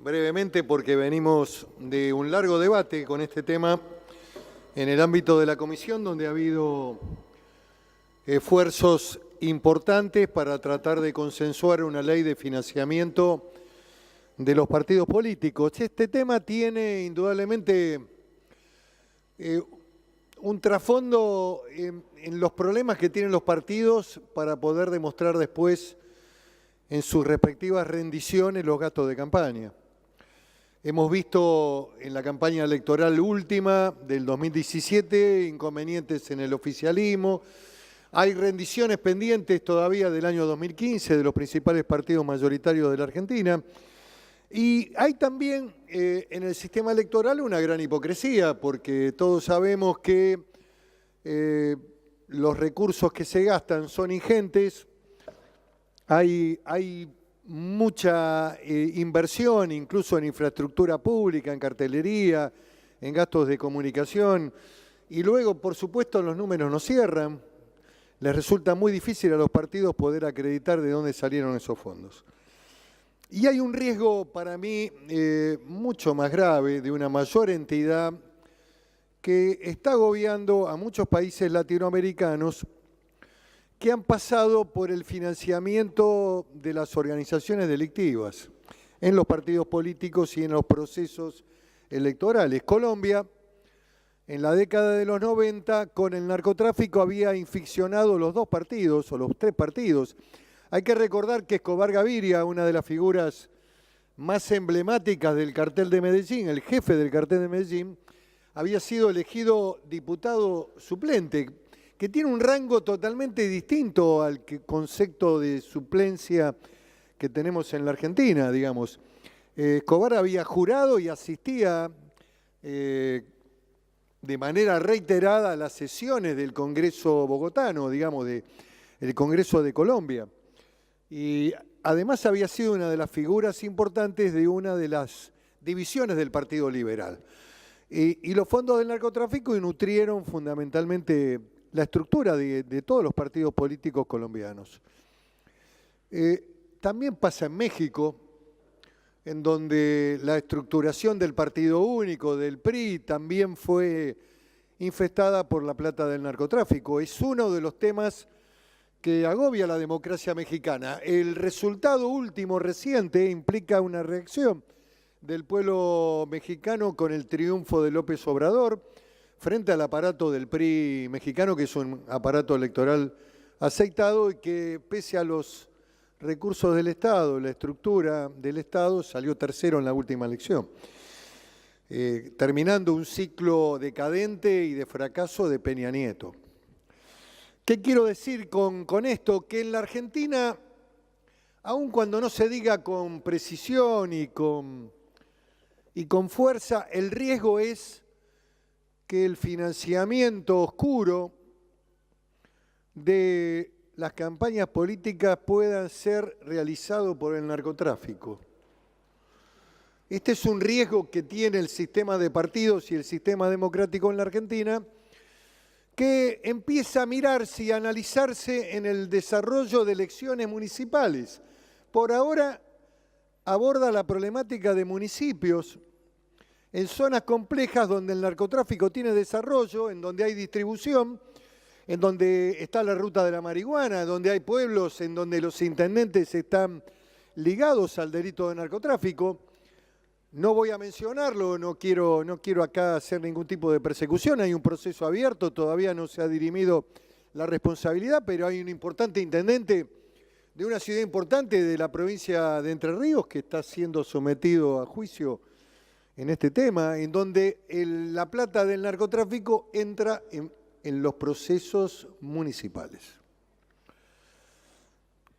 brevemente porque venimos de un largo debate con este tema en el ámbito de la comisión, donde ha habido esfuerzos importantes para tratar de consensuar una ley de financiamiento de los partidos políticos. Este tema tiene indudablemente un trasfondo en los problemas que tienen los partidos para poder demostrar después en sus respectivas rendiciones los gastos de campaña. Hemos visto en la campaña electoral última del 2017 inconvenientes en el oficialismo. Hay rendiciones pendientes todavía del año 2015 de los principales partidos mayoritarios de la Argentina. Y hay también en el sistema electoral una gran hipocresía, porque todos sabemos que los recursos que se gastan son ingentes. Hay mucha inversión, incluso en infraestructura pública, en cartelería, en gastos de comunicación. Y luego, por supuesto, los números no cierran. Les resulta muy difícil a los partidos poder acreditar de dónde salieron esos fondos. Y hay un riesgo para mí mucho más grave de una mayor entidad que está agobiando a muchos países latinoamericanos que han pasado por el financiamiento de las organizaciones delictivas en los partidos políticos y en los procesos electorales. Colombia, en la década de los 90, con el narcotráfico había inficcionado los dos partidos, o los tres partidos. Hay que recordar que Escobar Gaviria, una de las figuras más emblemáticas del cartel de Medellín, el jefe del cartel de Medellín, había sido elegido diputado suplente, que tiene un rango totalmente distinto al concepto de suplencia que tenemos en la Argentina, digamos. Escobar había jurado y asistía de manera reiterada a las sesiones del Congreso bogotano, digamos, del Congreso de Colombia. Y además había sido una de las figuras importantes de una de las divisiones del Partido Liberal. Y los fondos del narcotráfico nutrieron fundamentalmente la estructura de todos los partidos políticos colombianos. También pasa en México, en donde la estructuración del partido único, del PRI, también fue infestada por la plata del narcotráfico. Es uno de los temas que agobia a la democracia mexicana. El resultado último reciente implica una reacción del pueblo mexicano con el triunfo de López Obrador frente al aparato del PRI mexicano, que es un aparato electoral aceitado y que pese a los recursos del Estado, la estructura del Estado, salió tercero en la última elección, terminando un ciclo decadente y de fracaso de Peña Nieto. ¿Qué quiero decir con esto? Que en la Argentina, aun cuando no se diga con precisión y con fuerza, el riesgo es que el financiamiento oscuro de las campañas políticas puedan ser realizado por el narcotráfico. Este es un riesgo que tiene el sistema de partidos y el sistema democrático en la Argentina, que empieza a mirarse y a analizarse en el desarrollo de elecciones municipales. Por ahora aborda la problemática de municipios en zonas complejas donde el narcotráfico tiene desarrollo, en donde hay distribución, en donde está la ruta de la marihuana, donde hay pueblos en donde los intendentes están ligados al delito de narcotráfico. No voy a mencionarlo, no quiero acá hacer ningún tipo de persecución, hay un proceso abierto, todavía no se ha dirimido la responsabilidad, pero hay un importante intendente de una ciudad importante de la provincia de Entre Ríos que está siendo sometido a juicio en este tema, en donde la plata del narcotráfico entra en los procesos municipales.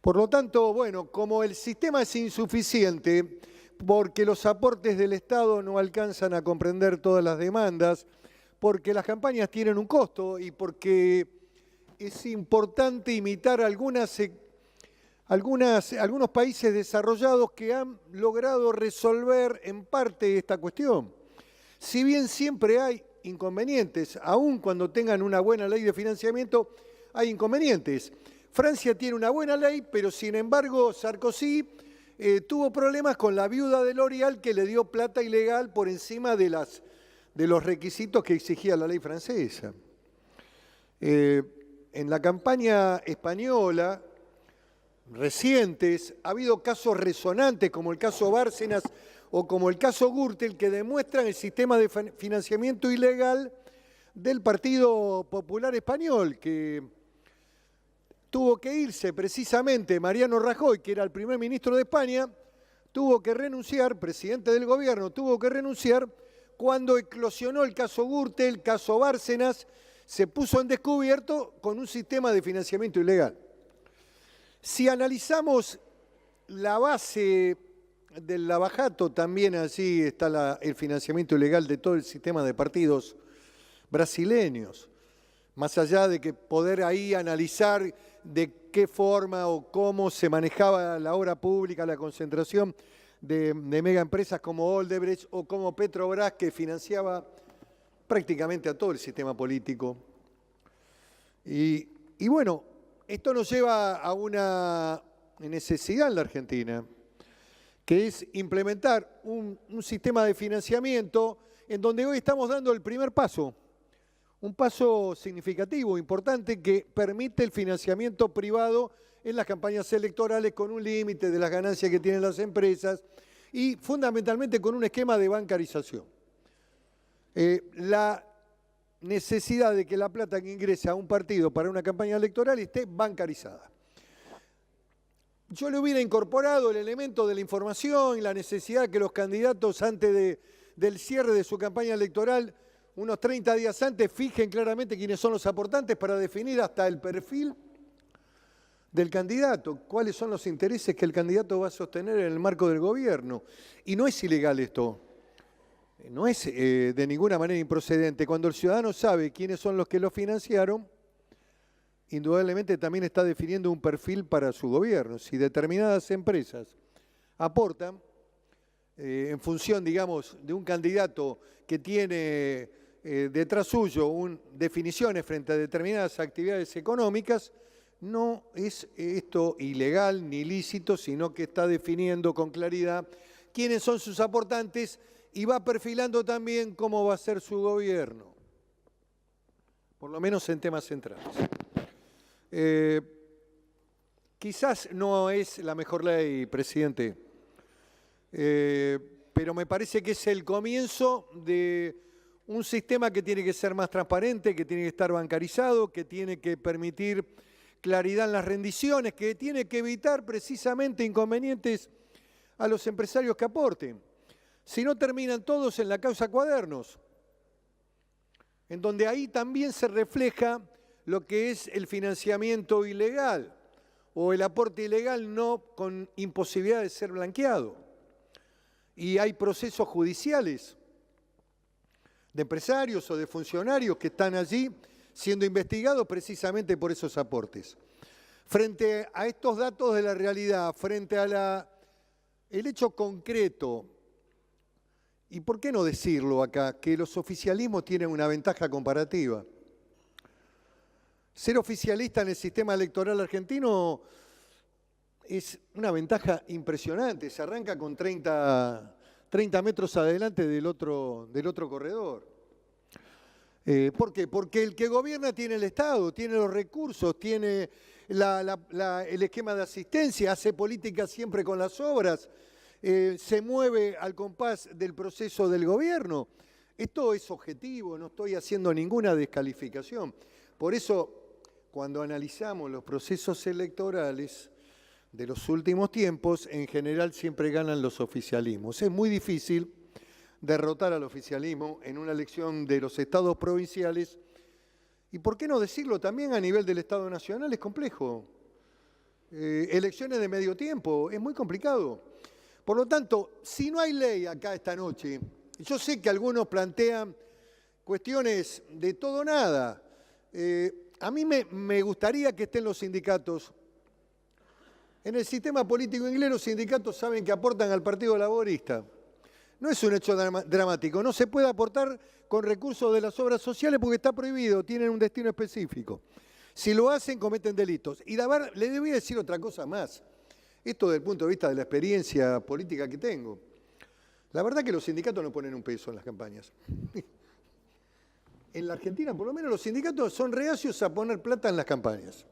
Por lo tanto, bueno, como el sistema es insuficiente, porque los aportes del Estado no alcanzan a comprender todas las demandas, porque las campañas tienen un costo y porque es importante imitar algunos países desarrollados que han logrado resolver en parte esta cuestión. Si bien siempre hay inconvenientes, aun cuando tengan una buena ley de financiamiento, hay inconvenientes. Francia tiene una buena ley, pero sin embargo Sarkozy tuvo problemas con la viuda de L'Oréal que le dio plata ilegal por encima de los requisitos que exigía la ley francesa. En la campaña española, recientes, ha habido casos resonantes como el caso Bárcenas o como el caso Gürtel que demuestran el sistema de financiamiento ilegal del Partido Popular Español, que tuvo que irse precisamente Mariano Rajoy, que era el primer ministro de España, tuvo que renunciar, presidente del gobierno, tuvo que renunciar cuando eclosionó el caso Gürtel, el caso Bárcenas, se puso en descubierto con un sistema de financiamiento ilegal. Si analizamos la base del Lavajato, también allí está el financiamiento ilegal de todo el sistema de partidos brasileños. Más allá de que poder ahí analizar de qué forma o cómo se manejaba la obra pública, la concentración de megaempresas como Odebrecht o como Petrobras, que financiaba prácticamente a todo el sistema político. Y bueno, esto nos lleva a una necesidad en la Argentina, que es implementar un sistema de financiamiento en donde hoy estamos dando el primer paso, un paso significativo, importante, que permite el financiamiento privado en las campañas electorales con un límite de las ganancias que tienen las empresas y fundamentalmente con un esquema de bancarización. La necesidad de que la plata que ingrese a un partido para una campaña electoral esté bancarizada. Yo le hubiera incorporado el elemento de la información, la necesidad que los candidatos antes del cierre de su campaña electoral, unos 30 días antes, fijen claramente quiénes son los aportantes para definir hasta el perfil del candidato, cuáles son los intereses que el candidato va a sostener en el marco del gobierno. Y no es ilegal esto, no es de ninguna manera improcedente. Cuando el ciudadano sabe quiénes son los que lo financiaron, indudablemente también está definiendo un perfil para su gobierno. Si determinadas empresas aportan en función, digamos, de un candidato que tiene detrás suyo definiciones frente a determinadas actividades económicas, no es esto ilegal ni ilícito, sino que está definiendo con claridad quiénes son sus aportantes y va perfilando también cómo va a ser su gobierno, por lo menos en temas centrales. Quizás no es la mejor ley, presidente, pero me parece que es el comienzo de un sistema que tiene que ser más transparente, que tiene que estar bancarizado, que tiene que permitir claridad en las rendiciones, que tiene que evitar precisamente inconvenientes a los empresarios que aporten. Si no, terminan todos en la causa Cuadernos, en donde ahí también se refleja lo que es el financiamiento ilegal o el aporte ilegal no con imposibilidad de ser blanqueado. Y hay procesos judiciales de empresarios o de funcionarios que están allí siendo investigados precisamente por esos aportes. Frente a estos datos de la realidad, frente a el hecho concreto, y por qué no decirlo acá, que los oficialismos tienen una ventaja comparativa. Ser oficialista en el sistema electoral argentino es una ventaja impresionante, se arranca con 30 metros adelante del otro corredor. ¿Por qué? Porque el que gobierna tiene el Estado, tiene los recursos, tiene el esquema de asistencia, hace política siempre con las obras, se mueve al compás del proceso del gobierno. Esto es objetivo, no estoy haciendo ninguna descalificación. Por eso, cuando analizamos los procesos electorales de los últimos tiempos, en general siempre ganan los oficialismos. Es muy difícil derrotar al oficialismo en una elección de los estados provinciales y, ¿por qué no decirlo también a nivel del Estado Nacional? Es complejo. Elecciones de medio tiempo, es muy complicado. Por lo tanto, si no hay ley acá esta noche, yo sé que algunos plantean cuestiones de todo o nada. A mí me gustaría que estén los sindicatos. En el sistema político inglés los sindicatos saben que aportan al Partido Laborista. No es un hecho dramático, no se puede aportar con recursos de las obras sociales porque está prohibido, tienen un destino específico. Si lo hacen, cometen delitos. Y le voy a decir otra cosa más. Esto desde el punto de vista de la experiencia política que tengo. La verdad que los sindicatos no ponen un peso en las campañas. En la Argentina, por lo menos, los sindicatos son reacios a poner plata en las campañas.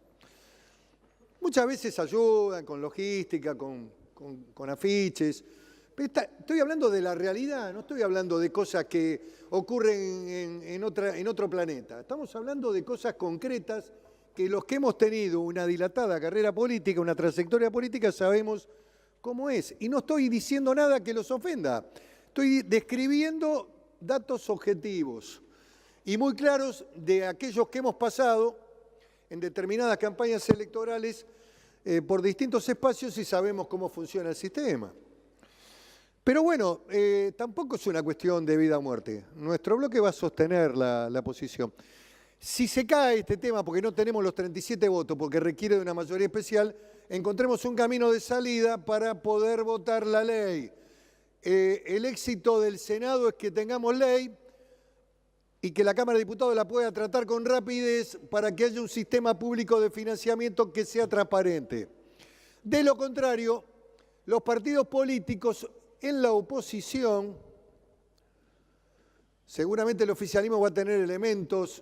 Muchas veces ayudan con logística, con afiches. Pero estoy hablando de la realidad, no estoy hablando de cosas que ocurren en otro planeta. Estamos hablando de cosas concretas que los que hemos tenido una dilatada carrera política, una trayectoria política, sabemos cómo es. Y no estoy diciendo nada que los ofenda. Estoy describiendo datos objetivos y muy claros de aquellos que hemos pasado en determinadas campañas electorales por distintos espacios y sabemos cómo funciona el sistema. Pero bueno, tampoco es una cuestión de vida o muerte. Nuestro bloque va a sostener la posición. Si se cae este tema porque no tenemos los 37 votos, porque requiere de una mayoría especial, encontremos un camino de salida para poder votar la ley. El éxito del Senado es que tengamos ley y que la Cámara de Diputados la pueda tratar con rapidez para que haya un sistema público de financiamiento que sea transparente. De lo contrario, los partidos políticos en la oposición, seguramente el oficialismo va a tener elementos,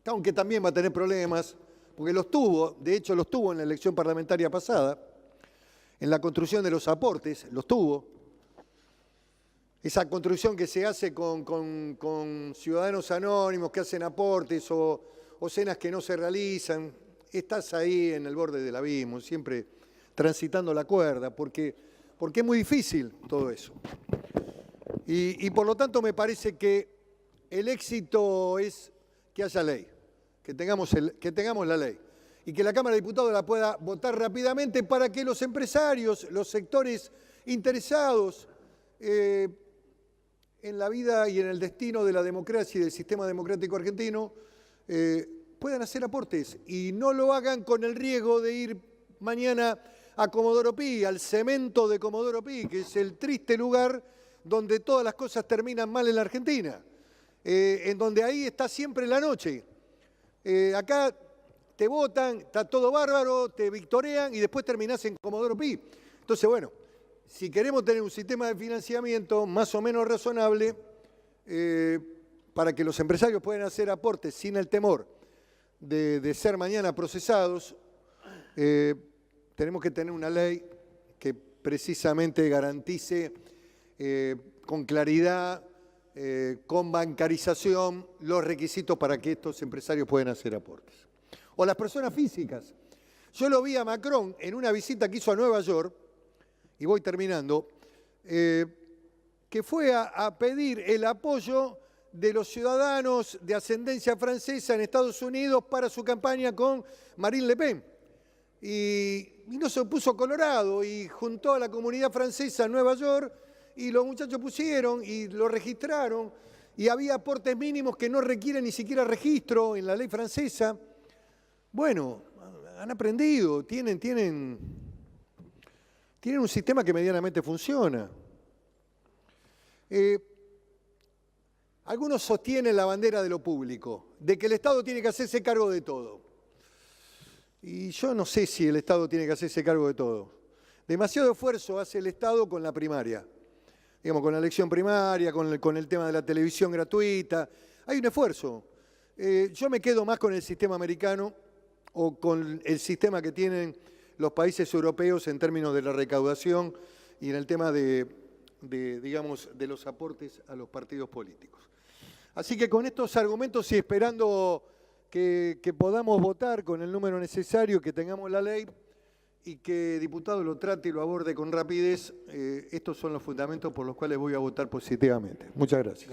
aunque también va a tener problemas, porque los tuvo, de hecho los tuvo en la elección parlamentaria pasada, en la construcción de los aportes, los tuvo. Esa construcción que se hace con ciudadanos anónimos que hacen aportes o cenas que no se realizan, estás ahí en el borde del abismo, siempre transitando la cuerda, porque es muy difícil todo eso. Y por lo tanto me parece que el éxito es que haya ley, que tengamos la ley y que la Cámara de Diputados la pueda votar rápidamente para que los empresarios, los sectores interesados en la vida y en el destino de la democracia y del sistema democrático argentino puedan hacer aportes y no lo hagan con el riesgo de ir mañana a Comodoro Pi, al cemento de Comodoro Pi, que es el triste lugar donde todas las cosas terminan mal en la Argentina, en donde ahí está siempre la noche. Acá te votan, está todo bárbaro, te victorean y después terminás en Comodoro Pi. Entonces, bueno, si queremos tener un sistema de financiamiento más o menos razonable, para que los empresarios puedan hacer aportes sin el temor de ser mañana procesados, tenemos que tener una ley que precisamente garantice con claridad, con bancarización, los requisitos para que estos empresarios puedan hacer aportes. O las personas físicas. Yo lo vi a Macron en una visita que hizo a Nueva York, y voy terminando, que fue a pedir el apoyo de los ciudadanos de ascendencia francesa en Estados Unidos para su campaña con Marine Le Pen. Y no se puso colorado y juntó a la comunidad francesa en Nueva York y los muchachos pusieron y lo registraron y había aportes mínimos que no requieren ni siquiera registro en la ley francesa. Bueno, han aprendido, tienen un sistema que medianamente funciona. Algunos sostienen la bandera de lo público, de que el Estado tiene que hacerse cargo de todo. Y yo no sé si el Estado tiene que hacerse cargo de todo. Demasiado esfuerzo hace el Estado con la primaria, digamos, con la elección primaria, con el tema de la televisión gratuita. Hay un esfuerzo. Yo me quedo más con el sistema americano o con el sistema que tienen los países europeos en términos de la recaudación y en el tema digamos, de los aportes a los partidos políticos. Así que con estos argumentos y esperando que podamos votar con el número necesario, que tengamos la ley y que diputado lo trate y lo aborde con rapidez, estos son los fundamentos por los cuales voy a votar positivamente. Muchas gracias.